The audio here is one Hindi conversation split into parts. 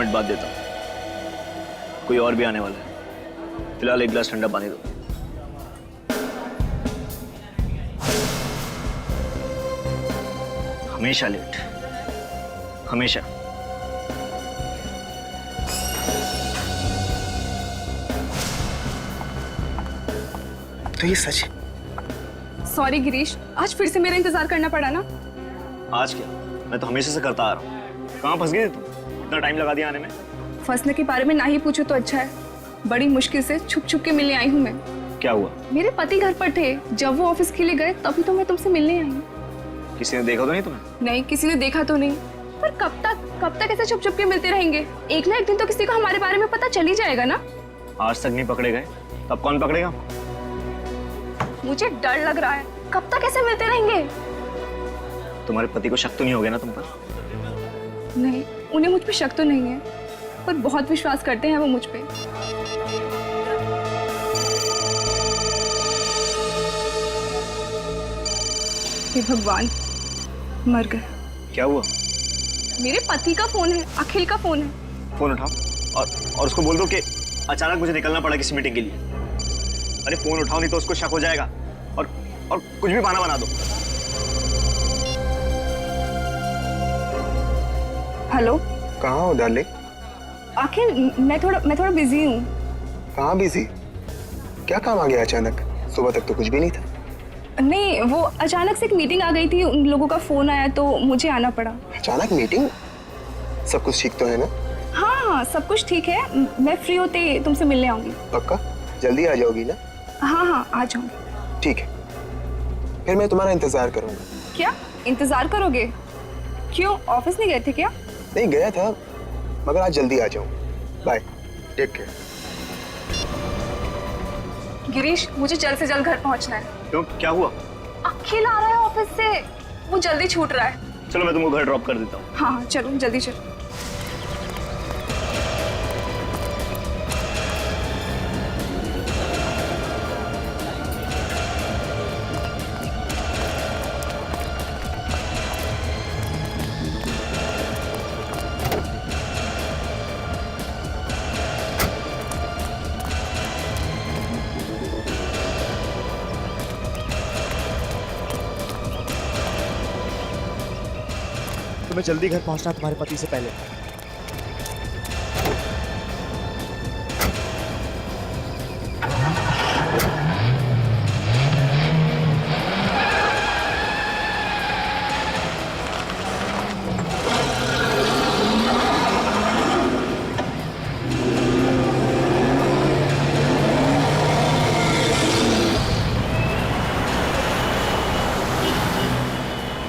मिनट बाद देता हूँ, कोई और भी आने वाला है। फिलहाल एक गिलास ठंडा पानी दो। हमेशा लेट, हमेशा। तो ये सच है? सॉरी गिरीश, आज फिर से मेरा इंतजार करना पड़ा ना। आज क्या, मैं तो हमेशा से करता आ रहा हूँ। कहाँ फंस गई थी तुम? इतना टाइम लगा दिया आने में। फंसने के बारे में ना ही पूछो तो अच्छा है। बड़ी मुश्किल से छुप छुप के मिलने आई हूँ मैं। क्या हुआ? मेरे पति घर पर थे, जब वो ऑफिस के लिए गए तभी तो मैं तुमसे मिलने आई हूँ। किसी ने देखा तो नहीं तुम्हें? नहीं, किसी ने देखा तो नहीं, पर कब तक ऐसे छुप छुप के मिलते रहेंगे? एक ना एक दिन तो किसी को हमारे बारे में पता चल ही जाएगा ना। आज तक नहीं पकड़े गए, तब कौन पकड़ेगा? मुझे डर लग रहा है, कब तक ऐसे मिलते रहेंगे? तुम्हारे पति को शक तो नहीं हो गया ना तुम पर? नहीं, उन्हें मुझ पे शक तो नहीं है, पर बहुत विश्वास करते हैं वो मुझ पे। हे भगवान, मर गए। क्या हुआ? मेरे पति का फोन है, अखिल का फोन है। फोन उठाओ और उसको बोल दो कि अचानक मुझे निकलना पड़ा किसी मीटिंग के लिए। अरे फोन उठाओ, नहीं तो उसको शक हो जाएगा और कुछ भी बहाना बना दो। हेलो। कहाँ हो डार्लिंग? अखिल, मैं थोड़ा बिजी हूँ। कहाँ बिजी? क्या काम आ गया अचानक? सुबह तक तो कुछ भी नहीं था। नहीं, वो अचानक से एक मीटिंग आ गई थी, उन लोगों का फोन आया तो मुझे आना पड़ा। अचानक मीटिंग? सब कुछ ठीक तो है ना? हाँ, सब कुछ ठीक है। मैं फ्री होते तुमसे मिलने आऊंगी। पक्का? जल्दी आ जाओगी ना? हाँ, आ जाऊंगी। ठीक है, फिर मैं तुम्हारा इंतजार करूंगा। क्या इंतजार करोगे? क्यों, ऑफिस नहीं गए थे क्या? नहीं गया था, मगर आज जल्दी आ जाऊँ। Bye, take care. गिरीश, मुझे जल्द से जल्द घर पहुंचना है। क्यों, क्या हुआ? अखिल आ रहा है ऑफिस से, वो जल्दी छूट रहा है। चलो मैं तुमको घर ड्रॉप कर देता हूँ। हाँ, चलो जल्दी चलो। तुम्हें जल्दी घर पहुंचना तुम्हारे पति से पहले।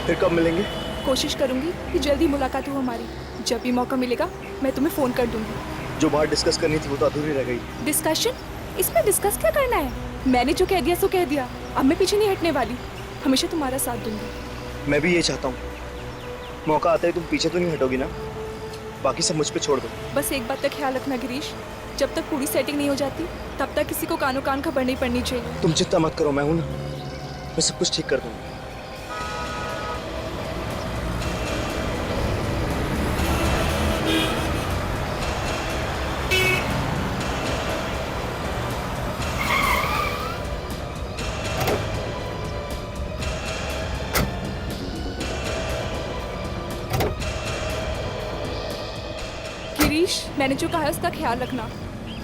फिर कब मिलेंगे? कोशिश करूंगी कि जल्दी मुलाकात हो हमारी। जब भी मौका मिलेगा मैं तुम्हें फोन कर दूंगी। जो बात डिस्कस करनी थी वो तो अधूरी रह गई। डिस्कशन? इसमें डिस्कस क्या करना है? मैंने जो कह दिया सो कह दिया, अब मैं पीछे नहीं हटने वाली। हमेशा तुम्हारा साथ दूंगी। मैं भी ये चाहता हूँ, मौका आता है तुम पीछे तो नहीं हटोगी ना? बाकी सब मुझ पे छोड़ दो। बस एक बात का ख्याल रखना गिरीश, जब तक पूरी सेटिंग नहीं हो जाती तब तक किसी को कानो कान खबर नहीं पड़नी चाहिए। तुम चिंता मत करो, मैं हूं ना, मैं सब कुछ ठीक कर दूंगा। गिरीश, मैंने जो कहा है उसका ख्याल रखना,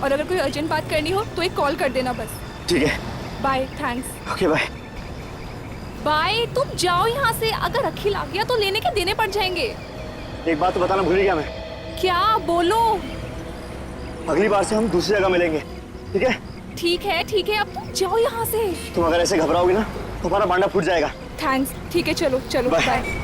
और अगर कोई अर्जेंट बात करनी हो तो एक कॉल कर देना बस। ठीक है। Bye, thanks. Okay bye. Bye, तुम जाओ यहाँ से। अगर अखिल आ गया तो लेने के देने पड़ जाएंगे। एक बात तो बताना भूल गया मैं। क्या? बोलो। अगली बार से हम दूसरी जगह मिलेंगे, ठीक है? ठीक है, अब तुम जाओ यहाँ से। तुम अगर ऐसे घबराओगी ना तो हमारा बांडा फूट जाएगा। थैंक्स, ठीक है, चलो चलो, बाय। बाय।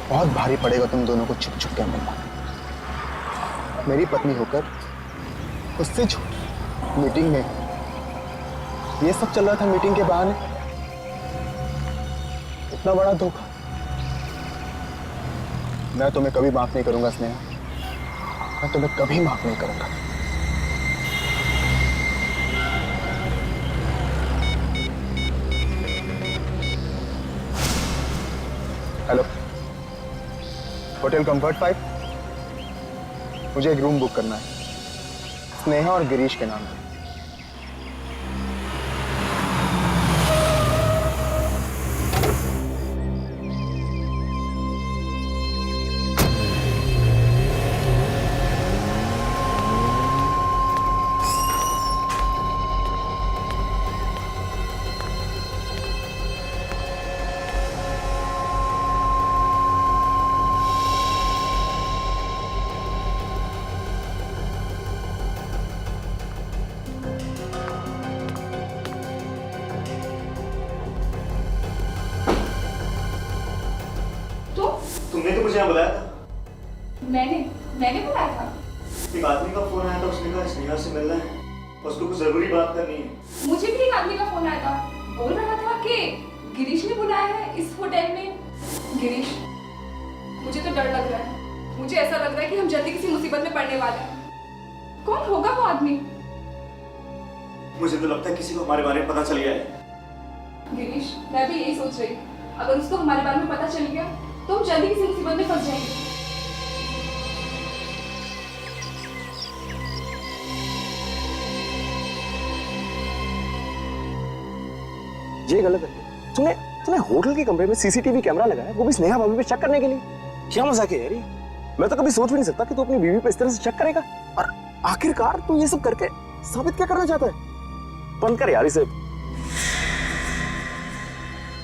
बहुत भारी पड़ेगा तुम दोनों को छुप छुप के मिलना। मेरी पत्नी होकर उससे झूठ, मीटिंग में ये सब चल रहा था, मीटिंग के बहाने इतना बड़ा धोखा। मैं तुम्हें कभी माफ नहीं करूंगा स्नेहा, मैं तुम्हें कभी माफ नहीं करूंगा। हेलो, होटल कंफर्ट 5, मुझे एक रूम बुक करना है स्नेहा और गिरीश के नाम पे। तो तुमने तो मुझे यहाँ बुलाया था। मैंने बुलाया था। एक आदमी का फोन आया था, उसने कहा स्नेहा से मिलना है, उसको कुछ जरूरी बात करनी है। मुझे भी एक आदमी का फोन आया था, बोल रहा था कि गिरीश ने बुलाया है इस होटल में। गिरीश, मुझे तो डर लग रहा है। मुझे ऐसा लग रहा है कि हम जल्दी किसी मुसीबत में पड़ने वाले हैं। कौन होगा वो आदमी? मुझे तो लगता है किसी को हमारे बारे में पता चल गया है। गिरीश, मैं भी यही सोच रही। अगर उसको हमारे बारे में पता चल गया तो हम जल्दी किसी मुसीबत में फंस जाएंगे। ये गलत है। तूने तूने होटल के कमरे में सीसीटीवी कैमरा लगाया, वो भी स्नेहा भाभी पे शक करने के लिए। क्या मजाक है यार ये? मैं तो कभी सोच भी नहीं सकता कि तू अपनी बीवी पे इस तरह से शक करेगा। और आखिरकार तू ये सब करके साबित क्या करना चाहता है? बंद कर यार इसे।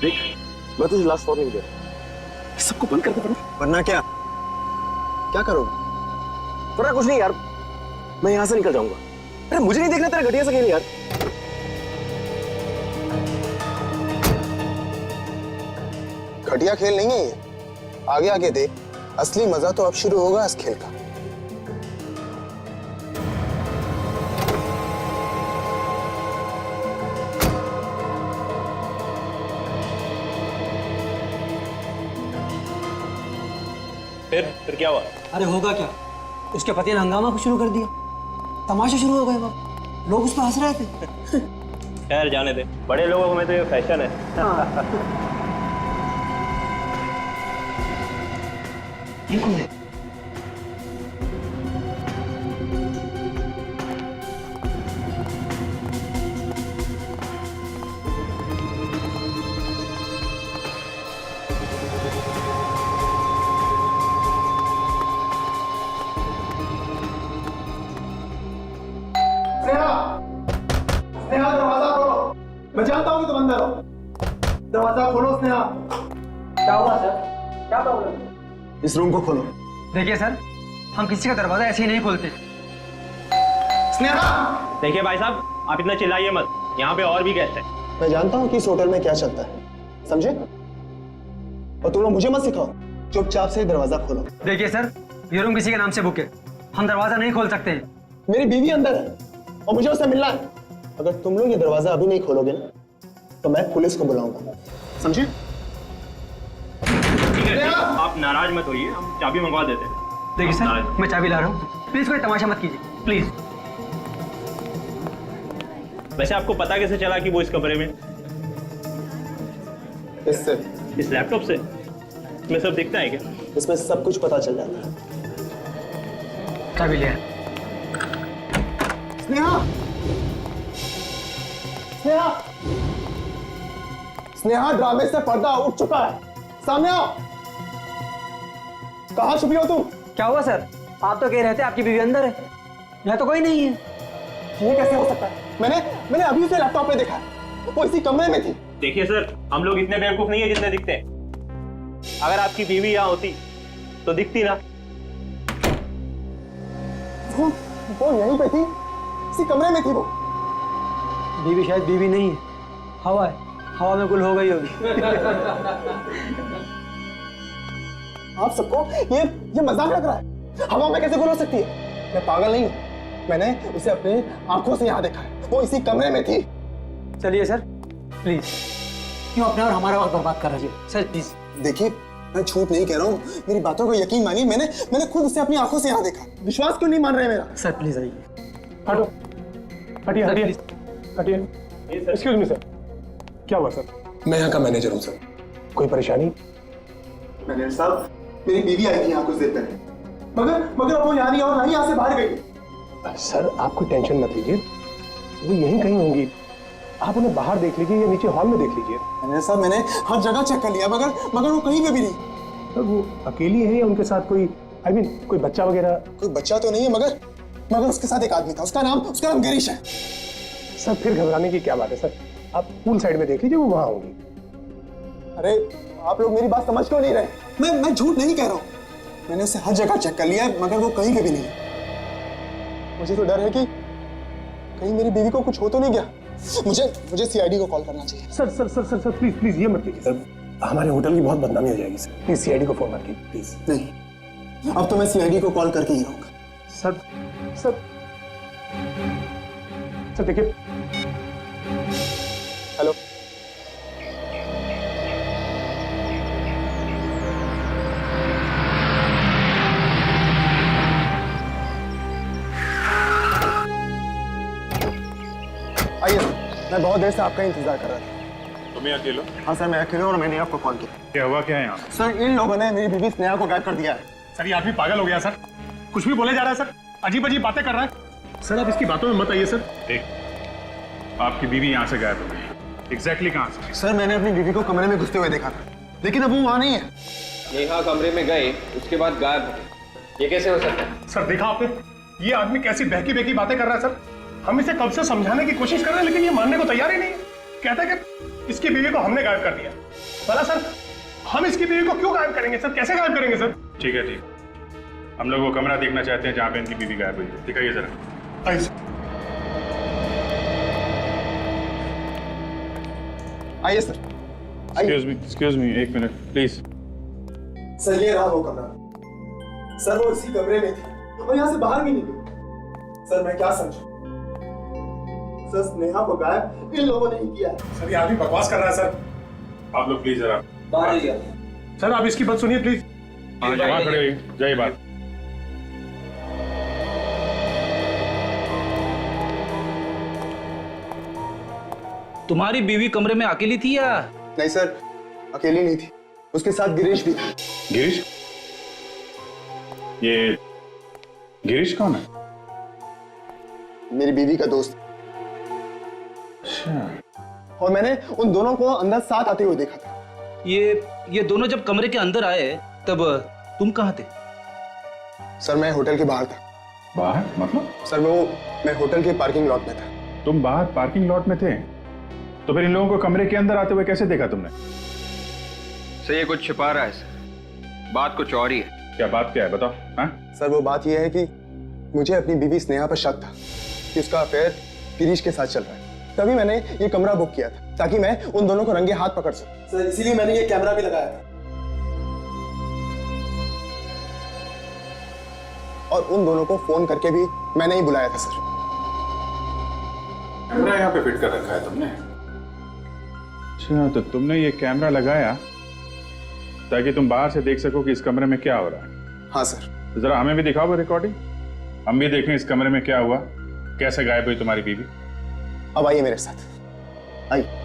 देख, मैं तुझे लास्ट वार्निंग दे रहा हूं, इस सबको बंद करके पड़ा। वरना क्या करोगे? वरना कुछ नहीं यार, मैं यहां से निकल जाऊंगा। अरे मुझे नहीं देखना तेरा घटिया सा खेल यार। घटिया खेल नहीं है ये, आगे आगे देख, असली मजा तो अब शुरू होगा इस खेल का। फिर क्या हुआ? अरे होगा क्या, उसके पति ने हंगामा शुरू कर दिया। तमाशा शुरू हो गए, वक्त लोग उस पर हंस रहे थे। खैर जाने दे, बड़े लोगों में तो ये फैशन है। ये कौन है? स्नेहा, दरवाजा खोलो। मैं जानता हूँ कि तुम अंदर हो। दरवाजा खोलो स्नेहा। क्या हुआ सर? क्या प्रॉब्लम? इस रूम को खोलो। देखिए सर, हम किसी का दरवाजा ऐसे ही नहीं खोलते। स्नेहा! देखिए भाई साहब, आप इतना चिल्लाइए मत, यहाँ पे और भी गेस्ट हैं। मैं जानता हूँ कि इस होटल में क्या चलता है, समझे? और तुम लोग मुझे मत सिखाओ, चुपचाप से दरवाजा खोलो। देखिए सर, ये रूम किसी के नाम से बुक है, हम दरवाजा नहीं खोल सकते हैं। मेरी बीवी अंदर है और मुझे उससे मिलना है। अगर तुम लोग ये दरवाजा अभी नहीं खोलोगे ना, तो मैं पुलिस को बुलाऊंगा, समझे? ठीक है, आप नाराज मत होइए, हम चाबी मंगवा देते हैं। देखिए सर, मैं चाबी ला रहा हूँ, प्लीज कोई तमाशा मत कीजिए, प्लीज। वैसे आपको पता कैसे चला कि वो इस कमरे में? इससे, इस लैपटॉप से? इसमें सब दिखता है क्या? इसमें सब कुछ पता चल जाता है। चाबी लिया। स्नेहा! स्नेहा! स्नेहा, ड्रामे से पर्दा उठ चुका है, सामने आओ। कहाँ छुपी हो तुम? क्या हुआ सर? आप तो कह रहे थे आपकी बीवी अंदर है, यहाँ तो कोई नहीं है। ये कैसे हो सकता है? मैंने अभी उसे लैपटॉप पे देखा, वो इसी कमरे में थी। देखिए सर, हम लोग इतने बेवकूफ नहीं है जितने दिखते हैं। अगर आपकी बीवी यहाँ होती तो दिखती ना। वो यहीं पे थी, इसी कमरे में थी वो। बीवी शायद बीवी नहीं है, हवा है, हवा में गुल हो गई होगी। आप सबको ये मजाक लग रहा है? हवा में कैसे गुल हो सकती है? मैं पागल नहीं हूँ, मैंने उसे अपनी आंखों से यहाँ देखा है, वो इसी कमरे में थी। चलिए सर, प्लीज, क्यों अपने और हमारा वक्त बर्बाद कर रही है? Sir please. देखिए, मैं झूठ नहीं कह रहा हूँ, मेरी बातों को यकीन मानिए, मैंने खुद उसे अपनी आंखों से यहाँ देखा। विश्वास क्यों नहीं मान रहे मेरा? सर प्लीज आइए। हटो, हटिए हटिए हटिए। एक्सक्यूज मी सर, क्या हुआ सर? मैं यहाँ का मैनेजर हूँ सर, कोई परेशानी? मैनेजर साहब, मेरी बीवी आई थी यहाँ कुछ देर पहले, मगर वो यहाँ नहीं और ना ही यहाँ से बाहर गई। सर आप कोई टेंशन मत लीजिए, वो यहीं कहीं होंगी, आप उन्हें बाहर देख लीजिए या नीचे हॉल में देख लीजिए। मैनेजर साहब, मैंने हर जगह चेक कर लिया, मगर वो कहीं पे भी नहीं। सर वो अकेली है या उनके साथ कोई कोई बच्चा वगैरह? कोई बच्चा तो नहीं है, मगर उसके साथ एक आदमी था, उसका नाम गिरीश है। सर फिर घबराने की क्या बात है सर, आप पूल साइड में देख लीजिए, वो वहां होंगी। अरे आप लोग मेरी बात समझ क्यों नहीं रहे? मैं झूठ नहीं कह रहा हूँ, मैंने उसे हर जगह चेक कर लिया है, मगर वो कहीं पे भी नहीं है। मुझे तो डर है कि कहीं मेरी बीवी को कुछ हो तो नहीं गया। मुझे सीआईडी को कॉल करना चाहिए। Sir sir sir sir sir please ये मत कीजिए सर, हमारे होटल की बहुत बदनामी हो जाएगी सर, प्लीज सीआईडी को फोन मत कीजिए प्लीज। नहीं, अब तो मैं सीआईडी को कॉल करके ही रहूंगा। सर सर सर देखिए। हेलो, आइए, मैं बहुत देर से आपका इंतजार कर रहा था। तुम अकेले हो? हाँ सर, मैं अकेले हूँ और मैंने आपको कॉल किया। क्या हुआ क्या है यहाँ? सर, इन लोगों ने मेरी बीवी स्नेहा को गायब कर दिया है। सर ये आदमी पागल हो गया सर, कुछ भी बोले जा रहा है सर, अजीब अजीब बातें कर रहा है सर, आप इसकी बातों में मत आइए सर। एक आपकी बीवी यहाँ से गायब हो गई, एग्जैक्टली कहाँ से? सर, मैंने अपनी बीवी को कमरे में घुसते हुए देखा था, लेकिन अब वो वहाँ नहीं है। नेहा कमरे में गए, उसके बाद गायब हो गए, ये कैसे हो सकता है? सर देखा आपने, ये आदमी कैसी बहकी बहकी बातें कर रहा है सर, हम इसे कब से समझाने की कोशिश कर रहे हैं लेकिन ये मानने को तैयार ही नहीं है। कहता है कि इसकी बीवी को हमने गायब कर दिया। भला सर, हम इसकी बीवी को क्यों गायब करेंगे सर, कैसे गायब करेंगे सर? ठीक है ठीक, हम लोग वो कमरा देखना चाहते हैं जहाँ पे इनकी बीवी गायब हुई है, दिखाइए जरा। आइए सर। आइए सर, एक्सक्यूज मी, एक मिनट प्लीज। सर ये रहा वो कमरा। सर वो इसी कमरे में थी और यहाँ से बाहर भी नहीं गई। सर मैं क्या समझूं? सर स्नेहा को गायब इन लोगों ने ही किया। सर ये आदमी बकवास कर रहा है सर। आप लोग प्लीज जरा बाहर आइए। सर आप इसकी बात सुनिए प्लीज। वहाँ खड़े होइए, जाइए बात। तुम्हारी बीवी कमरे में अकेली थी या? नहीं सर, अकेली नहीं थी, उसके साथ गिरीश भी था। गिरीश? ये गिरीश कौन है? मेरी बीवी का दोस्त। अच्छा। और मैंने उन दोनों को अंदर साथ आते हुए देखा था। ये दोनों जब कमरे के अंदर आए तब तुम कहाँ थे? सर मैं होटल के बाहर था। बाहर मतलब? सर मैं होटल के पार्किंग लॉट में था। तुम बाहर पार्किंग लॉट में थे, तो फिर इन लोगों को कमरे के अंदर आते हुए कैसे देखा तुमने? सर ये कुछ छिपा रहा है सर, बात कुछ और ही है। क्या बात क्या है बताओ? हाँ? सर वो बात यह है कि मुझे अपनी बीवी स्नेहा पर शक था कि उसका अफेयर गिरीश के साथ चल रहा है। तभी मैंने ये कमरा बुक किया था ताकि मैं उन दोनों को रंगे हाथ पकड़ सकूं। सर इसीलिए मैंने ये कैमरा भी लगाया था और उन दोनों को फोन करके भी मैंने ही बुलाया था। सर कैमरा यहाँ पे फिट कर रखा है तुमने? अच्छा, तो तुमने ये कैमरा लगाया ताकि तुम बाहर से देख सको कि इस कमरे में क्या हो रहा है? हाँ सर। तो जरा हमें भी दिखाओ वो रिकॉर्डिंग, हम भी देखें इस कमरे में क्या हुआ, कैसे गायब हुई तुम्हारी बीवी। अब आइए मेरे साथ, आइए।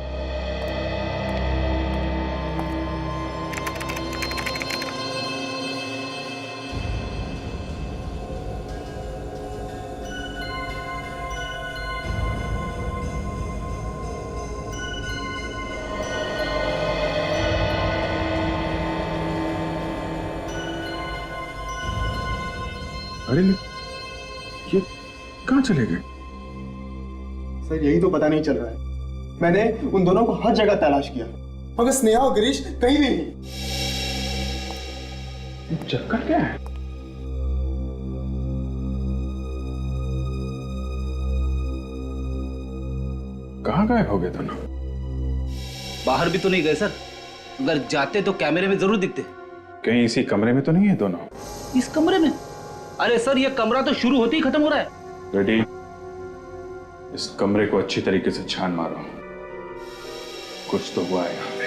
अरे ये कहाँ चले गए? सर यही तो पता नहीं चल रहा है। मैंने उन दोनों को हर जगह तलाश किया मगर स्नेहा और गिरीश कहीं भी नहीं। चक्कर क्या है? कहाँ गायब हो गए दोनों? बाहर भी तो नहीं गए सर, अगर जाते तो कैमरे में जरूर दिखते। कहीं इसी कमरे में तो नहीं है दोनों? इस कमरे में? अरे सर ये कमरा तो शुरू होते ही खत्म हो रहा है। बेटी, इस कमरे को अच्छी तरीके से छान मारो, कुछ तो हुआ है यहाँ पे।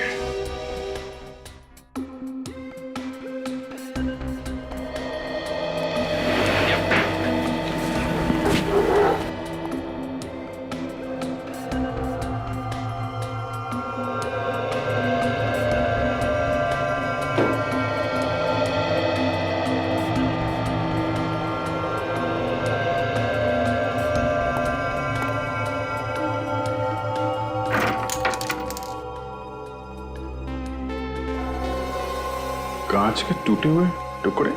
कांच के टूटे हुए टुकड़े।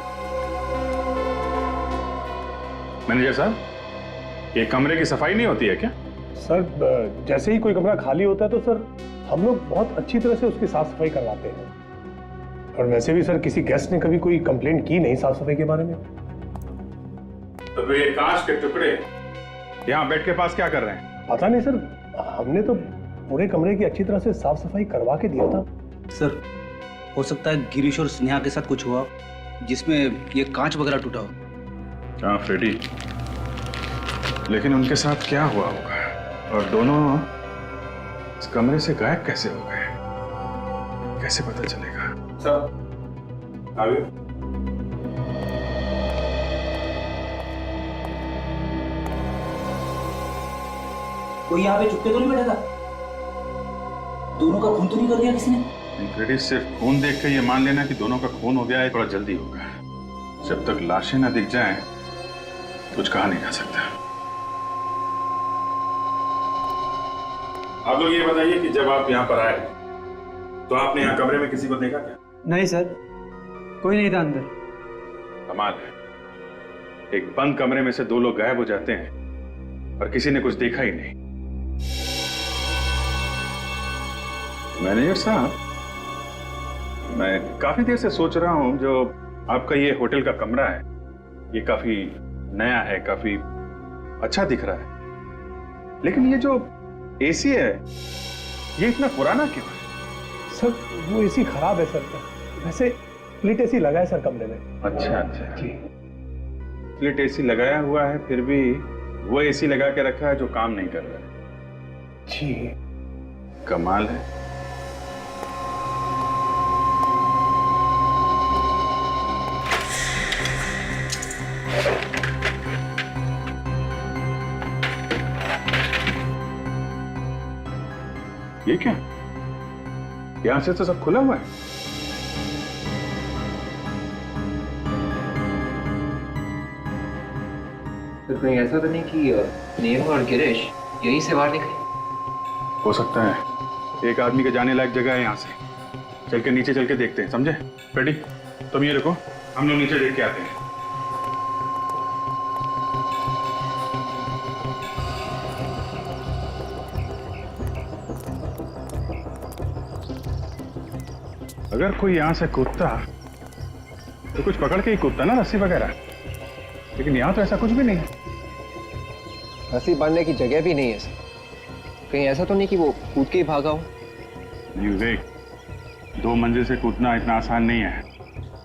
मैनेजर साहब, ये कमरे की सफाई नहीं होती है क्या? सर जैसे ही कोई कमरा खाली होता है तो सर हम लोग बहुत अच्छी तरह से उसकी साफ सफाई करवाते हैं। और वैसे भी सर किसी गेस्ट ने कभी कोई कंप्लेंट की नहीं साफ सफाई के बारे में। तो फिर ये कांच के टुकड़े यहाँ बेड के पास क्या कर रहे हैं? पता नहीं सर, हमने तो पूरे कमरे की अच्छी तरह से साफ सफाई करवा के दिया था। सर हो सकता है गिरीश और स्नेहा के साथ कुछ हुआ जिसमें ये कांच वगैरह टूटा हो। हाँ फ्रेडी, लेकिन उनके साथ क्या हुआ होगा और दोनों इस कमरे से गायब कैसे हो गए, कैसे पता चलेगा? सब आगे। कोई यहाँ पे चुपके तो नहीं बैठा था? दोनों का खून तो नहीं कर दिया किसी ने? फ्रेडी, सिर्फ खून देख के ये मान लेना कि दोनों का खून हो गया है थोड़ा जल्दी होगा। जब तक लाशें ना दिख जाएं, कुछ कहा नहीं जा सकता। आप लोग ये बताइए कि जब आप यहाँ पर आए तो आपने यहाँ कमरे में किसी को देखा क्या? नहीं सर, कोई नहीं था अंदर। कमाल है, एक बंद कमरे में से दो लोग गायब हो जाते हैं और किसी ने कुछ देखा ही नहीं। मैनेजर साहब, मैं काफी देर से सोच रहा हूं, जो आपका ये होटल का कमरा है ये काफी नया है, काफी अच्छा दिख रहा है, लेकिन ये जो एसी है ये इतना पुराना क्यों है? सर वो एसी खराब है सर। वैसे स्प्लिट एसी लगा है सर कमरे में। अच्छा अच्छा जी। स्प्लिट एसी लगाया हुआ है, फिर भी वो एसी लगा के रखा है जो काम नहीं कर रहा है। जी। कमाल है। ये क्या? यहां से तो सब खुला हुआ है। तो कहीं ऐसा तो नहीं कि नेहा और गिरीश यहीं से बाहर निकले? हो सकता है। एक आदमी के जाने लायक जगह है यहाँ से। चल के नीचे चल के देखते हैं, समझे? फ्रेडी, तुम ये रुको, हम लोग नीचे देख के आते हैं। अगर कोई यहां से कूदता तो कुछ पकड़ के ही कूदता ना, रस्सी वगैरह, लेकिन यहां तो ऐसा कुछ भी नहीं है। रस्सी बांधने की जगह भी नहीं है सर। कहीं ऐसा तो नहीं कि वो कूद के ही भागा हो? नहीं देख, 2 मंजिल से कूदना इतना आसान नहीं है,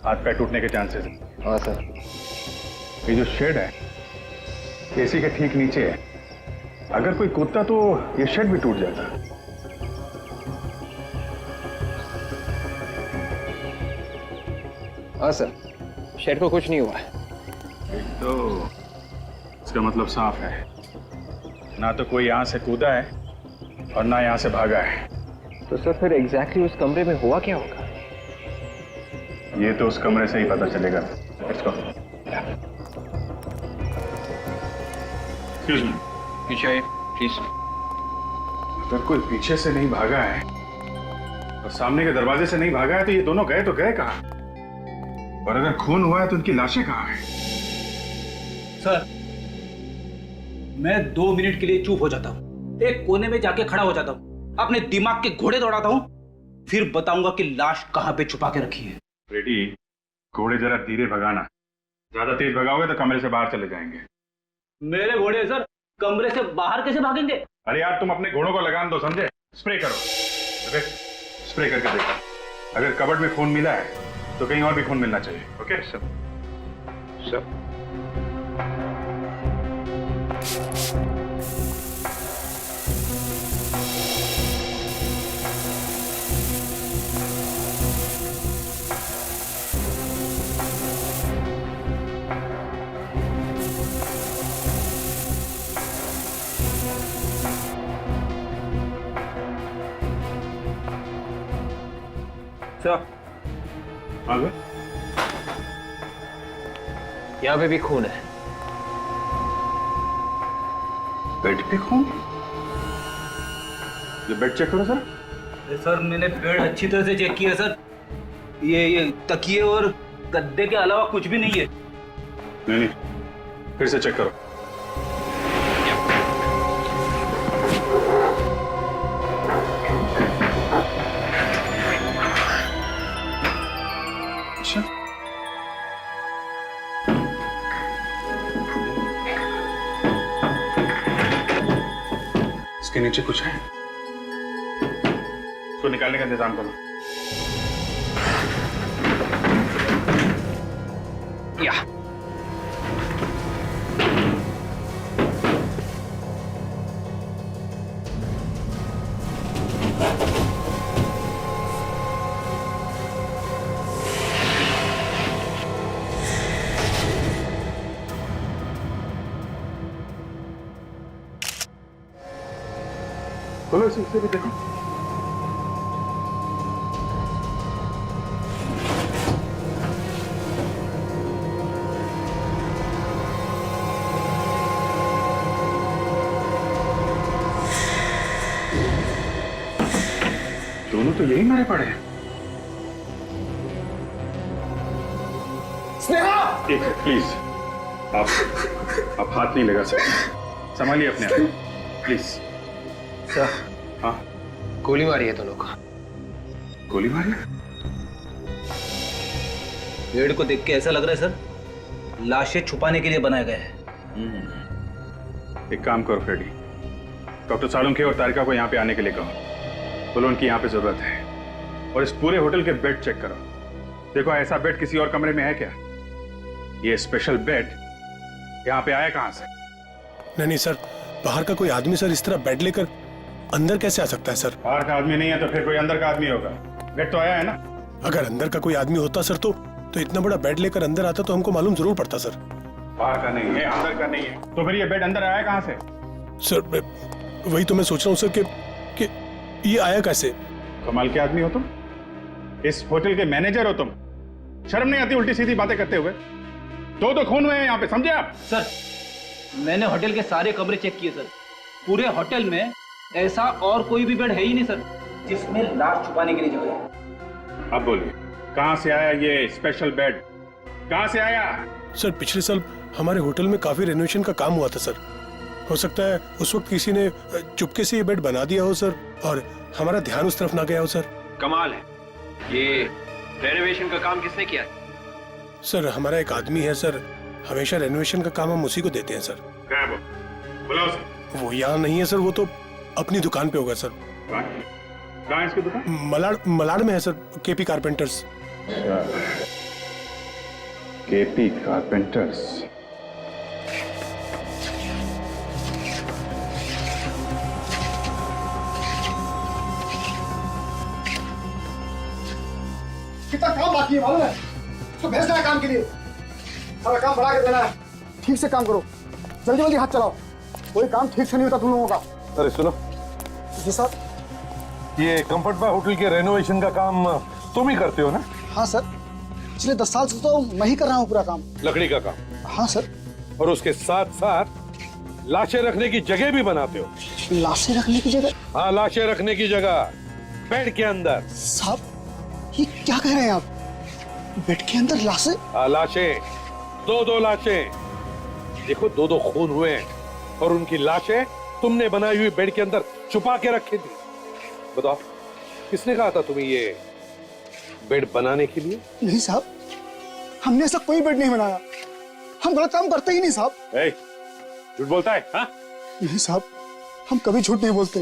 हाथ पैर टूटने के चांसेस हैं। हाँ सर। ये जो शेड है एसी के ठीक नीचे है, अगर कोई कूदता तो ये शेड भी टूट जाता। हाँ सर, शेड को कुछ नहीं हुआ है। तो इसका मतलब साफ है, ना तो कोई यहाँ से कूदा है और ना यहाँ से भागा है। तो सर फिर एग्जैक्टली उस कमरे में हुआ क्या होगा? ये तो उस कमरे से ही पता चलेगा। Let's go. Excuse me. पीछे आइए प्लीज। अगर कोई पीछे से नहीं भागा है और सामने के दरवाजे से नहीं भागा है तो ये दोनों गए तो गए कहाँ? और अगर खून हुआ है तो उनकी लाशें कहाँ हैं? सर मैं 2 मिनट के लिए चुप हो जाता हूँ, एक कोने में जाके खड़ा हो जाता हूँ, अपने दिमाग के घोड़े दौड़ाता हूँ, फिर बताऊंगा कि लाश कहाँ पे छुपा के रखी है। रेडी, घोड़े जरा धीरे भगाना, ज्यादा तेज भगाओगे तो कमरे से बाहर चले जाएंगे। मेरे घोड़े सर कमरे से बाहर कैसे भागेंगे? अरे यार तुम अपने घोड़ों को लगान दो, समझे? स्प्रे करो। अबे, स्प्रे करके देखो, अगर कबर्ड में खून मिला है तो कहीं और भी खून मिलना चाहिए। Okay sir? सर आगे यहाँ पे भी खून है। बेड पे खून? ये बेड चेक करो सर। सर मैंने बेड अच्छी तरह से चेक किया सर, ये तकिए और गद्दे के अलावा कुछ भी नहीं है। नहीं, फिर से चेक करो। अच्छा, इसके नीचे कुछ है, इसको निकालने का इंतजाम करो। या खोलो इसे भी देखो। दोनों तो यही मारे पड़े हैं। एक प्लीज, आप हाथ नहीं लगा सकते, संभालिए अपने आप को प्लीज। सर, हाँ, गोली मारी है दोनों का। गोली मारी? पेड़ को देख के ऐसा लग रहा है सर लाशें छुपाने के लिए बनाया गया है। एक काम करो फ्रेडी, डॉक्टर सालुंखे और तारिका को यहाँ पे आने के लिए कहो। बोलो उनकी यहाँ पे जरूरत है। और इस पूरे होटल के बेड चेक करो, देखो ऐसा बेड किसी और कमरे में है क्या? ये स्पेशल बेड यहाँ पे आया कहाँ से? नहीं सर, बाहर का कोई आदमी सर इस तरह बेड लेकर अंदर कैसे आ सकता है सर? बाहर का आदमी नहीं है तो फिर कोई अंदर का आदमी होगा। बेड तो आया है ना। अगर अंदर का कोई आदमी होता सर तो इतना बड़ा बेड लेकर अंदर आता तो हमको मालूम जरूर पड़ता सर। बाहर का नहीं है, अंदर का नहीं है, तो फिर ये बेड अंदर आया कहाँ से? सर वही तो मैं सोच रहा हूँ सर कि ये आया कैसे? कमाल के आदमी हो तुम, इस होटल के मैनेजर हो तुम। शर्म नहीं आती उल्टी सीधी बातें करते हुए? दो खून हुए हैं यहाँ पे, समझे आप? सर मैंने होटल के सारे कमरे चेक किए सर, पूरे होटल में ऐसा और कोई भी बेड है ही नहीं सर जिसमें लाश छुपाने के लिए जगह है। अब बोलिए, कहाँ से आया ये स्पेशल बेड? कहाँ से आया? सर पिछले साल हमारे होटल में काफी रेनोवेशन का काम हुआ था सर। हो सकता है उस वक्त किसी ने चुपके से ये बेड बना दिया हो सर, और हमारा ध्यान उस तरफ ना गया हो सर। कमाल है, ये रेनोवेशन का काम किसने किया है? सर हमारा एक आदमी है सर, हमेशा रेनोवेशन का काम हम उसी को देते हैं सर। क्या है वो? बुलाओ उसे। वो यहाँ नहीं है सर, वो तो अपनी दुकान पे होगा सर। कहाँ है इसकी दुकान? मलाड में है sir, KP carpenters. KP carpenters. कितना काम बाकी है मालूम है? तो भेजना है काम के लिए, सारा काम बढ़ा के देना है। ठीक से काम करो, जल्दी जल्दी हाथ चलाओ, कोई काम ठीक से नहीं होता तुम लोगों का। अरे सुनो जी साहब। ये कंफर्ट बार होटल के रेनोवेशन का काम तुम ही करते हो ना? हाँ सर, पिछले 10 साल से तो मैं ही कर रहा हूँ पूरा काम। लकड़ी का काम? हाँ सर। और उसके साथ साथ लाशें रखने की जगह भी बनाते हो? लाशें रखने की जगह? हाँ, लाशें रखने की जगह बेड के अंदर। साहब ये क्या कह रहे हैं आप? बेड के अंदर लाशें? हाँ, लाशें, दो लाशें। देखो, दो खून हुए हैं और उनकी लाशें तुमने बनाई हुई बेड के अंदर छुपा के रखी थी। बताओ, किसने कहा था तुम्हें ये बेड बनाने के लिए? नहीं साहब, हमने ऐसा कोई बेड नहीं बनाया, हम गलत काम करते ही नहीं साहब। झूठ बोलता है? हाँ? नहीं साहब, हम कभी झूठ नहीं बोलते।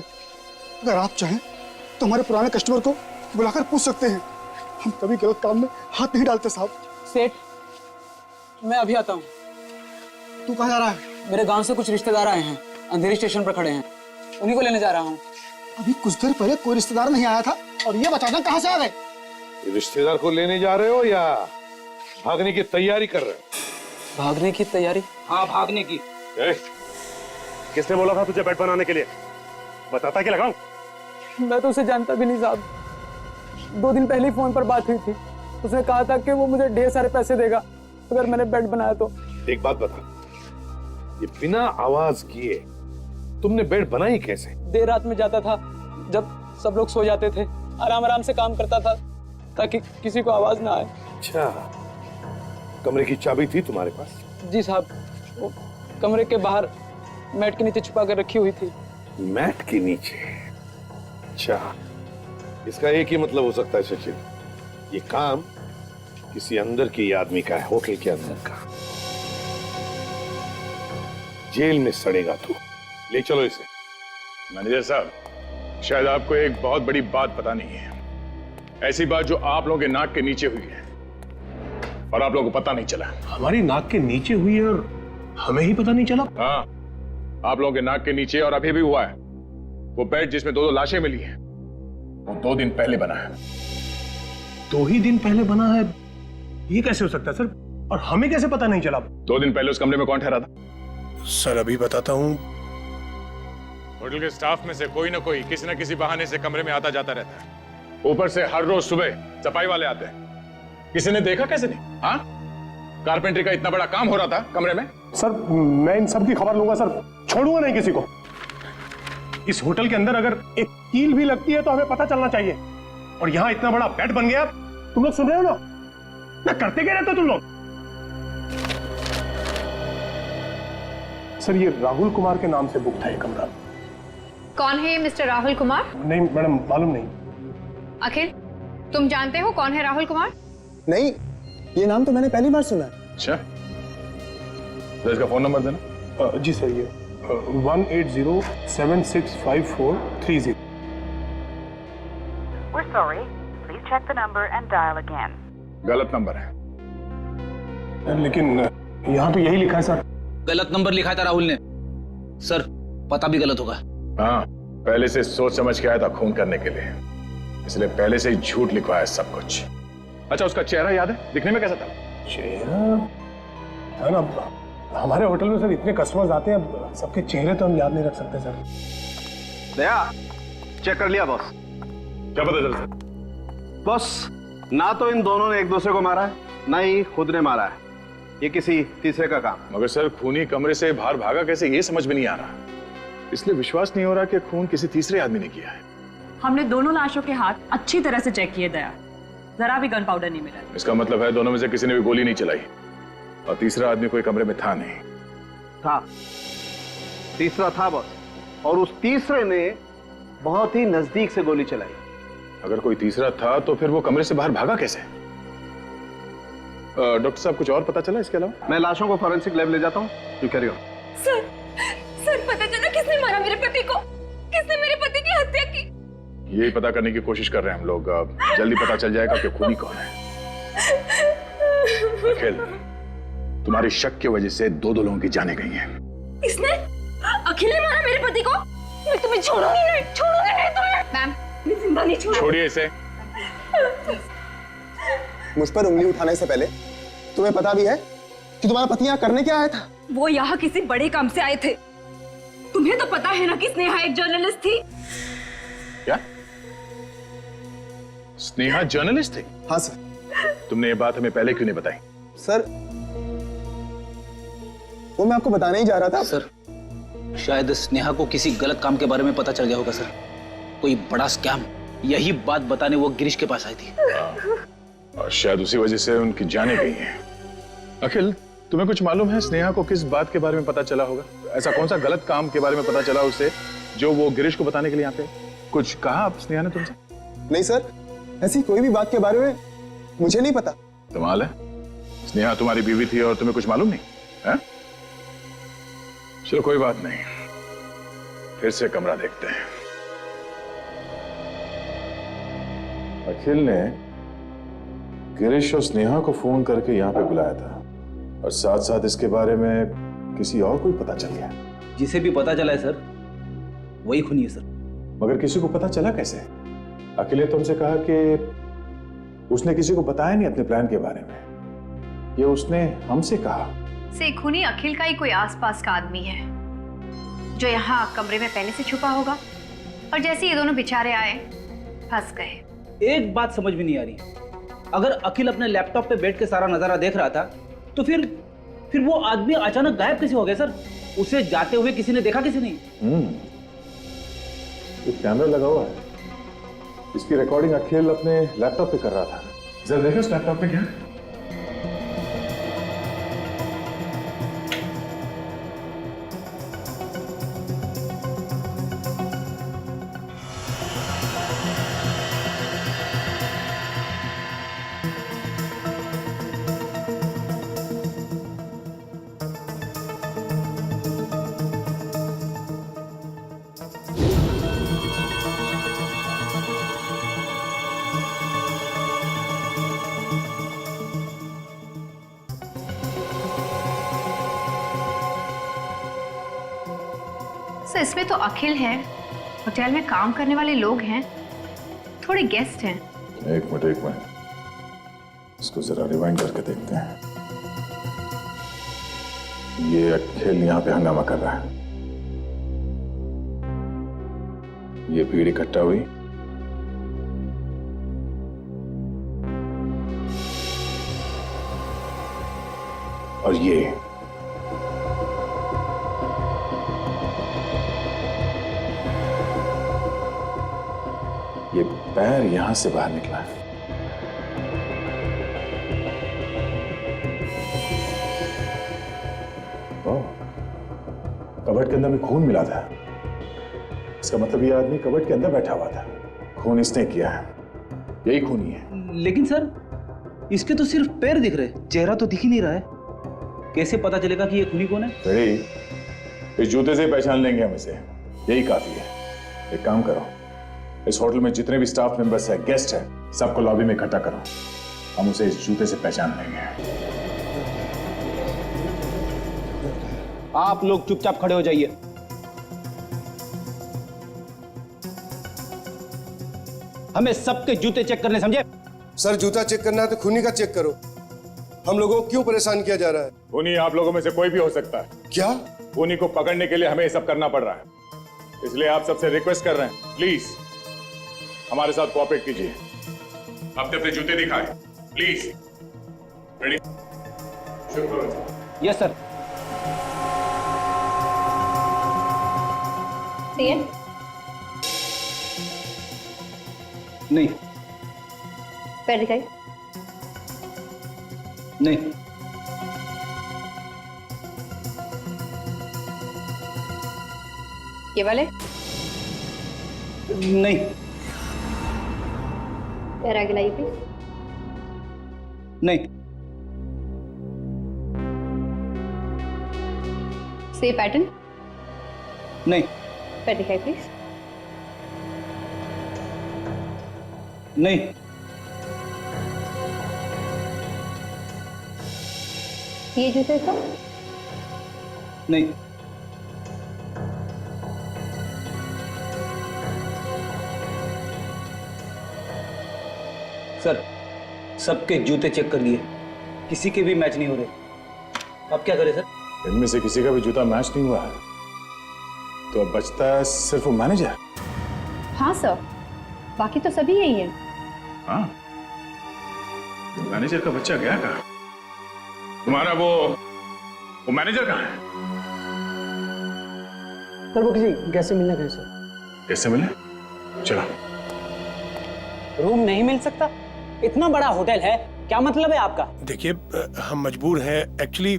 अगर आप चाहें तो हमारे पुराने कस्टमर को बुलाकर पूछ सकते हैं, हम कभी गलत काम में हाथ नहीं डालते साहब। सेठ, मैं अभी आता हूँ। तू कहाँ जा रहा है? मेरे गांव से कुछ रिश्तेदार आए हैं, अंधेरी स्टेशन पर खड़े हैं, उन्हीं को लेने जा रहा हूँ। अभी कुछ देर पहले कोई रिश्तेदार नहीं आया था और ये बचाना कहाँ से आ गए? रिश्तेदार को लेने जा रहे हो या भागने की तैयारी कर रहे हो? भागने की तैयारी? हाँ, भागने की। किसने बोला था तुझे बेड बनाने के लिए? बताता कि लगाऊं? मैं तो उसे जानता भी नहीं साहब, 2 दिन पहले ही फोन पर बात हुई थी। उसने कहा था कि वो मुझे ढेर सारे पैसे देगा अगर मैंने बेड बनाया तो। एक बात बता, ये बिना आवाज किए तुमने बेड बनाई कैसे? देर रात में जाता था, जब सब लोग सो जाते थे, आराम आराम से काम करता था, ताकि किसी को आवाज ना आए। अच्छा, कमरे की चाबी थी तुम्हारे पास? जी साहब, वो कमरे के बाहर मैट के नीचे छुपा कर रखी हुई थी। मैट के नीचे? अच्छा, इसका एक ही मतलब हो सकता है सचिन, ये काम किसी अंदर के आदमी का है, होटल के अंदर का। जेल में सड़ेगा तू। ले चलो इसे। मैनेजर साहब, शायद आपको एक बहुत बड़ी बात पता नहीं है। ऐसी बात जो आप लोगों के नाक के नीचे हुई है और आप लोगों को पता नहीं चला। हमारी नाक के नीचे हुई है और हमें ही पता नहीं चला? हाँ, आप लोगों के नाक के नीचे और अभी भी हुआ है। वो बेड जिसमें 2 लाशें मिली हैं, वो 2 दिन पहले बना है। 2 ही दिन पहले बना है? ये कैसे हो सकता है सर? और हमें कैसे पता नहीं चला? 2 दिन पहले उस कमरे में कौन ठहरा था? सर अभी बताता हूँ। होटल के स्टाफ में से कोई ना कोई किसी न किसी बहाने से कमरे में आता जाता रहता है। ऊपर से हर रोज सुबह सफाई वाले आते हैं। किसी ने देखा कैसे नहीं? हाँ, कारपेंटरी का इतना बड़ा काम हो रहा था कमरे में। सर मैं इन सब की खबर लूंगा सर, छोड़ूंगा नहीं किसी को। इस होटल के अंदर अगर एक कील भी लगती है तो हमें पता चलना चाहिए। और यहाँ इतना बड़ा बेड बन गया, तुम लोग सुन रहे हो ना करते क्या रहते हो तुम लोग? सर ये राहुल कुमार के नाम से बुक था ये कमरा। कौन है ये मिस्टर राहुल कुमार? नहीं मैडम, मालूम नहीं। अखिल, तुम जानते हो कौन है राहुल कुमार? नहीं, ये नाम तो मैंने पहली बार सुना है। अच्छा, तो इसका फोन नंबर देना। जी सर, ये 180765430। We're sorry. Please check the number and dial again. गलत नंबर है। लेकिन यहाँ तो यही लिखा है सर। गलत नंबर लिखा था राहुल ने। सर पता भी गलत होगा। हाँ, पहले से सोच समझ के आया था खून करने के लिए, इसलिए पहले से ही झूठ लिखवाया सब कुछ। अच्छा, उसका चेहरा याद है? दिखने में कैसा था? चेहरा है ना, हमारे होटल में सर इतने कस्टमर्स आते हैं, सबके चेहरे तो हम याद नहीं रख सकते सर। दया, चेक कर लिया बॉस? क्या पता चला सर? बॉस, ना तो इन दोनों ने एक दूसरे को मारा है, ना ही खुद ने मारा है। ये किसी तीसरे का काम। मगर सर खूनी कमरे से बाहर भागा कैसे, ये समझ में नहीं आ रहा। इसलिए विश्वास नहीं हो रहा कि खून किसी तीसरे आदमी ने किया है। हमने दोनों लाशों के हाथ अच्छी तरह से चेक किए दया, जरा भी गन पाउडर नहीं मिला। इसका मतलब है दोनों में से किसी ने भी गोली नहीं चलाई और तीसरा आदमी कोई कमरे में था नहीं। था, तीसरा था बॉस, और उस तीसरे ने बहुत ही नजदीक से गोली चलाई। अगर कोई तीसरा था तो फिर वो कमरे से बाहर भागा कैसे? डॉक्टर साहब, कुछ और पता चला इसके अलावा? मैं लाशों को फॉरेंसिक लैब ले जाता हूँ। You carry on. सर पता चला किसने मारा मेरे पति को? किसने मेरे पति की हत्या की? यही पता करने की कोशिश कर रहे हैं हम लोग। जल्दी पता चल जाएगा कि खूनी कौन है। अखिल, तुम्हारी शक की वजह से 2 लोगों की जानें गई हैं। इसने अखिल ने मारा मेरे पति को? मैं तुम्हें छोड़ूंगी नहीं तुम्हें। मैम, मैं जिंदा नहीं छोड़ूंगी। छोड़िए इसे। मुझ पर उंगली उठाने से पहले तुम्हें पता भी है कि तुम्हारा पति यहाँ करने क्या आया था? वो यहाँ किसी बड़े काम से आए थे। तुम्हें तो पता है ना कि स्नेहा एक जर्नलिस्ट थी। क्या? स्नेहा जर्नलिस्ट थी? हाँ सर। तुमने ये बात हमें पहले क्यों नहीं बताई? सर, वो मैं आपको बताने ही जा रहा था। सर, शायद स्नेहा को किसी गलत काम के बारे में पता चल गया होगा सर, कोई बड़ा स्कैम। यही बात बताने वो गिरीश के पास आई थी। और शायद उसी वजह से उनकी जानें गई हैं। अखिल, तुम्हें कुछ मालूम है स्नेहा को किस बात के बारे में पता चला होगा? ऐसा कौन सा गलत काम के बारे में पता चला उसे जो वो गिरीश को बताने के लिए यहाँ पे? कुछ कहा आप स्नेहा ने तुमसे? नहीं सर, ऐसी कोई भी बात के बारे में मुझे नहीं पता। कमाल है, स्नेहा तुम्हारी बीवी थी और तुम्हें कुछ मालूम नहीं है? चलो कोई बात नहीं, फिर से कमरा देखते हैं। अखिल ने गिरीश और स्नेहा को फोन करके यहाँ पे बुलाया था और साथ साथ इसके बारे में किसी और को भी पता चल गया। जिसे भी पता चला है सर, वही खूनी है सर। मगर किसी को पता चला कैसे? अखिल ने तुमसे कहा कि उसने किसी को बताया नहीं अपने प्लान के बारे में, ये उसने हमसे कहा। से खूनी अखिल का ही कोई आसपास का आदमी है जो यहाँ कमरे में पहले से छुपा होगा, और जैसे ये दोनों बेचारे आए फंस गए। एक बात समझ में नहीं आ रही, अगर अखिल अपने लैपटॉप पे बैठ के सारा नजारा देख रहा था तो फिर वो आदमी अचानक गायब कैसे हो गया सर? उसे जाते हुए किसी ने देखा, किसी नहीं? कैमरा लगा हुआ है, इसकी रिकॉर्डिंग अखिल अपने लैपटॉप पे कर रहा था। जरा देखो इस लैपटॉप में क्या है? सर इसमें तो अखिल है, होटल में काम करने वाले लोग हैं, थोड़े गेस्ट हैं। एक मिनट इसको जरा रिवाइंड करके देखते हैं। ये अखिल यहाँ पे हंगामा कर रहा है, ये भीड़ इकट्ठा हुई, और ये पैर यहां से बाहर निकला है। कबर्ड के अंदर में खून मिला था, इसका मतलब ये आदमी कबर्ड के अंदर बैठा हुआ था, खून इसने किया है, यही खूनी है। लेकिन सर इसके तो सिर्फ पैर दिख रहे, चेहरा तो दिख ही नहीं रहा है, कैसे पता चलेगा कि ये खूनी कौन है? इस जूते से पहचान लेंगे हम इसे, यही काफी है। एक काम करो, इस होटल में जितने भी स्टाफ मेंबर्स है, गेस्ट है, सबको लॉबी में इकट्ठा करो, हम उसे इस जूते से पहचान लेंगे। आप लोग चुपचाप खड़े हो जाइए। हमें सबके जूते चेक करने, समझे? सर जूता चेक करना है तो खूनी का चेक करो, हम लोगों को क्यों परेशान किया जा रहा है? खूनी आप लोगों में से कोई भी हो सकता है। क्या? खूनी को पकड़ने के लिए हमें ये सब करना पड़ रहा है, इसलिए आप सबसे रिक्वेस्ट कर रहे हैं, प्लीज हमारे साथ कोऑपरेट कीजिए। अपने अपने जूते दिखाएं, प्लीज। रेडी? Yes sir. नहीं। पैर दिखाई। नहीं। ये वाले? नहीं। पैर आगे लाइए प्लीज। नहीं। से पैटर्न? नहीं। पैर दिखाई प्लीज। नहीं। ये जूते का? नहीं। सर सबके जूते चेक कर लिए, किसी के भी मैच नहीं हो रहे, अब क्या करें सर? इनमें से किसी का भी जूता मैच नहीं हुआ है, तो अब बचता है सिर्फ वो मैनेजर। हाँ सर, बाकी तो सभी यही हैं। हाँ, मैनेजर का बच्चा गया कहाँ? तुम्हारा वो मैनेजर कहाँ है? सर वो किसी कैसे मिलना कहीं सर? कैसे मिले? चला। रूम नहीं मिल सकता? इतना बड़ा होटल है, क्या मतलब है आपका? देखिए हम मजबूर हैं, एक्चुअली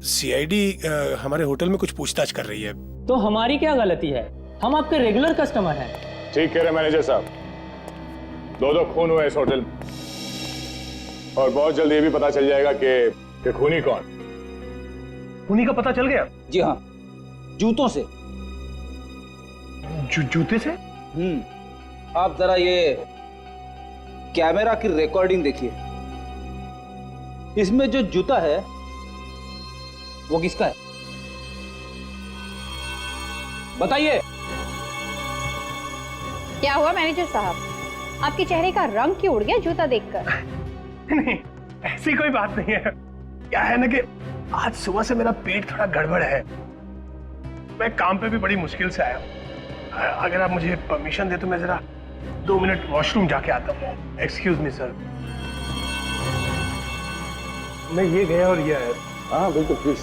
सीआईडी हमारे होटल में कुछ पूछताछ कर रही है। तो हमारी क्या गलती है? हम आपके रेगुलर कस्टमर हैं। ठीक कह रहे मैनेजर साहब, दो खून हुए इस होटल में, और बहुत जल्द ये भी पता चल जाएगा कि खूनी कौन। खूनी का पता चल गया? जी हाँ, जूतों से। जूते से? आप जरा ये कैमरा की रिकॉर्डिंग देखिए, इसमें जो जूता है वो किसका है बताइए। क्या हुआ मैनेजर साहब, आपके चेहरे का रंग क्यों उड़ गया जूता देखकर? नहीं, ऐसी कोई बात नहीं है। क्या है ना कि आज सुबह से मेरा पेट थोड़ा गड़बड़ है, मैं काम पे भी बड़ी मुश्किल से आया हूँ। अगर आप मुझे परमिशन दे तो मैं जरा 2 मिनट वॉशरूम जाके आता हूँ। Excuse me sir. मैं ये गया और ये आया। हाँ बिल्कुल, प्लीज।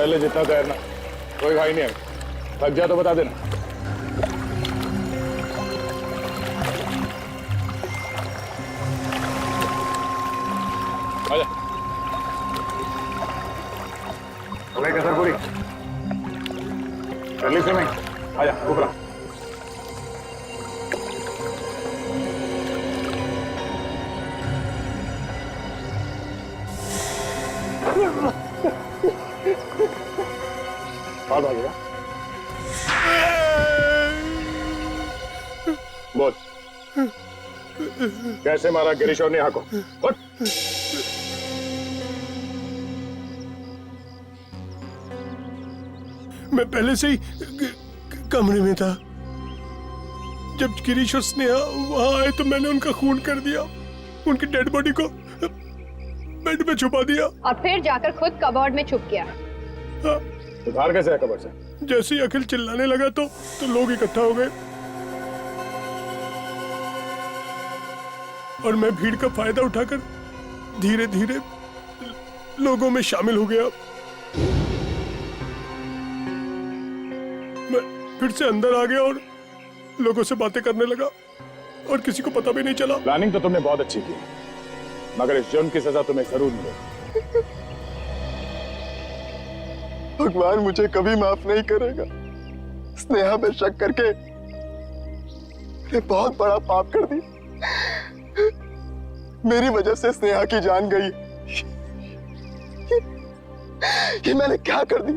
पहले जितना तैरना, कोई भाई नहीं है। थक जा तो बता देना। आजा। अबे कसर पूरी। जल्दी से मैं। आजा ऊपर। बात आ गया। बोल, कैसे मारा गिरीश और नेहा को? उठ। मैं पहले से ही कमरे में था। जब गिरीश और स्नेहा वहां आए तो मैंने उनका खून कर दिया, उनकी डेड बॉडी को बेड में छुपा दिया और फिर जाकर खुद कबर्ड में छुप गया। हाँ। उधार कैसे है कबर से? जैसे ही अखिल चिल्लाने लगा तो लोग इकट्ठा हो गए और मैं भीड़ का फायदा उठाकर धीरे धीरे लोगों में शामिल हो गया। मैं फिर से अंदर आ गया और लोगों से बातें करने लगा और किसी को पता भी नहीं चला। प्लानिंग तो तुमने बहुत अच्छी की, मगर इस जुर्म की सजा तुम्हें जरूर मिलेगी। भगवान मुझे कभी माफ नहीं करेगा। स्नेहा पे शक करके मैंने बहुत बड़ा पाप कर दिया। मेरी वजह से स्नेहा की जान गई। ये मैंने क्या कर दी?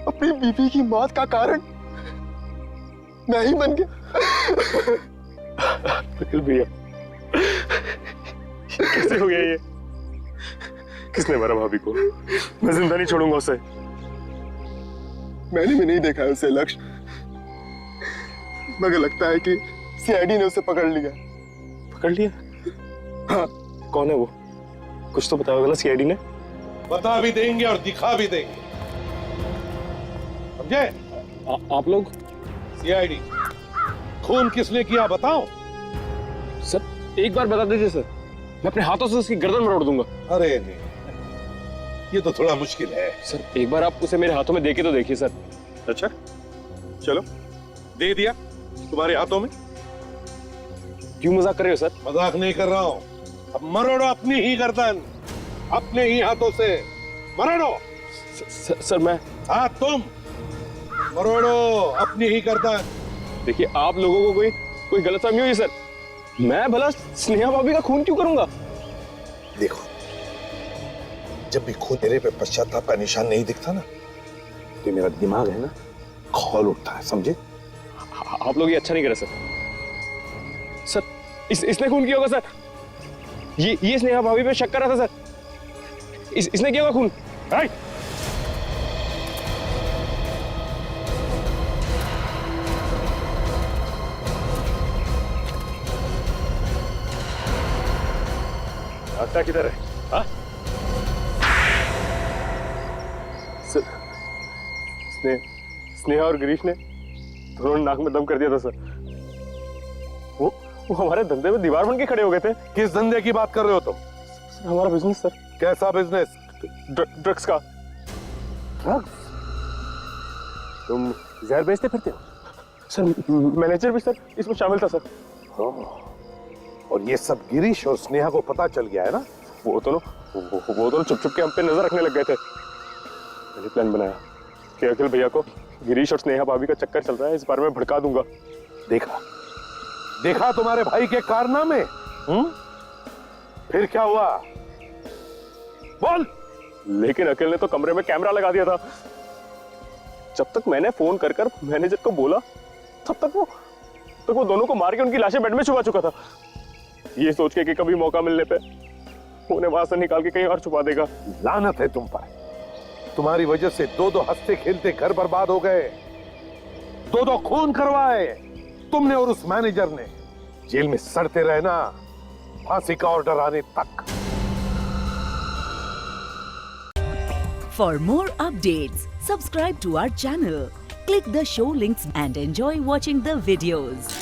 अपनी बीवी की मौत का कारण मैं ही बन गया। अखिल भैया, कैसे हो गया ये? किसने मारा भाभी को? मैं जिंदा नहीं छोड़ूंगा उसे। मैंने भी नहीं देखा है उसे लक्ष्य, मगर लगता है कि सीआईडी ने उसे पकड़ लिया। पकड़ लिया? हाँ। कौन है वो? कुछ तो बताओगे ना सीआईडी ने? बता भी देंगे और दिखा भी देंगे, समझे? आप लोग? सीआईडी। खून किसने किया बताओ? सर एक बार बता दीजिए सर, मैं अपने हाथों से उसकी गर्दन मरोड़ दूंगा। अरे नहीं, ये तो थोड़ा मुश्किल है। सर एक बार आप उसे मेरे हाथों में देके तो देखिए सर। अच्छा चलो, दे दिया तुम्हारे हाथों में। क्यों मजाक कर रहे हो सर? मजाक नहीं कर रहा हूं। अब मरोड़ो अपनी ही गर्दन, अपने ही हाथों से मरोड़ो। सर मैं? हाँ तुम मरोड़ो अपनी ही गर्दन। देखिए आप लोगों को कोई गलतफहमी हुई सर। मैं भला स्नेहा भाभी का खून क्यों करूंगा? देखो, जब भी खून तेरे पे पश्चाताप का निशान नहीं दिखता ना, तो मेरा दिमाग है ना खौल उठता है, समझे? आप लोग ये अच्छा नहीं करे सर। सर इसने खून किया होगा सर। ये स्नेहा भाभी पे शक कर रहा था सर। इसने किया होगा खून। रास्ता किधर है? हाँ? स्नेहा और गिरीश ने दोनों नाक में दम कर दिया था सर। वो हमारे धंधे में दीवार बन के खड़े हो गए थे। किस धंधे की बात कर रहे हो तुम? सर हमारा बिजनेस सर। कैसा बिजनेस? ड्रग्स का। ड्रग्स? तुम जहर बेचते फिरते हो? सर मैनेजर भी सर इसमें शामिल था सर। और ये सब गिरीश और स्नेहा को पता चल गया है ना? वो दोनों चुप चुप के हम पे नजर रखने लग गए थे। मैंने प्लान बनाया कि अखिल भैया को गिरीश और स्नेहा भाभी का चक्कर चल रहा है, इस बारे में भड़का दूंगा। देखा तुम्हारे भाई के कारनामे? फिर क्या हुआ? बोल। लेकिन अखिल ने तो कमरे में कैमरा लगा दिया था। जब तक मैंने फोन कर मैनेजर को बोला, तब तक वो दोनों को मार के उनकी लाशें बेड में छुपा चुका था, ये सोच के कि कभी मौका मिलने पे उन्हें वहां से निकाल के कहीं और छुपा देगा। लानत है तुम पर। तुम्हारी वजह से दो हंसते खेलते घर बर्बाद हो गए, दो खून करवाए तुमने और उस मैनेजर ने। जेल में सड़ते रहना फांसी का ऑर्डर आने तक। For more updates, subscribe to our channel, click the show links and enjoy watching the videos.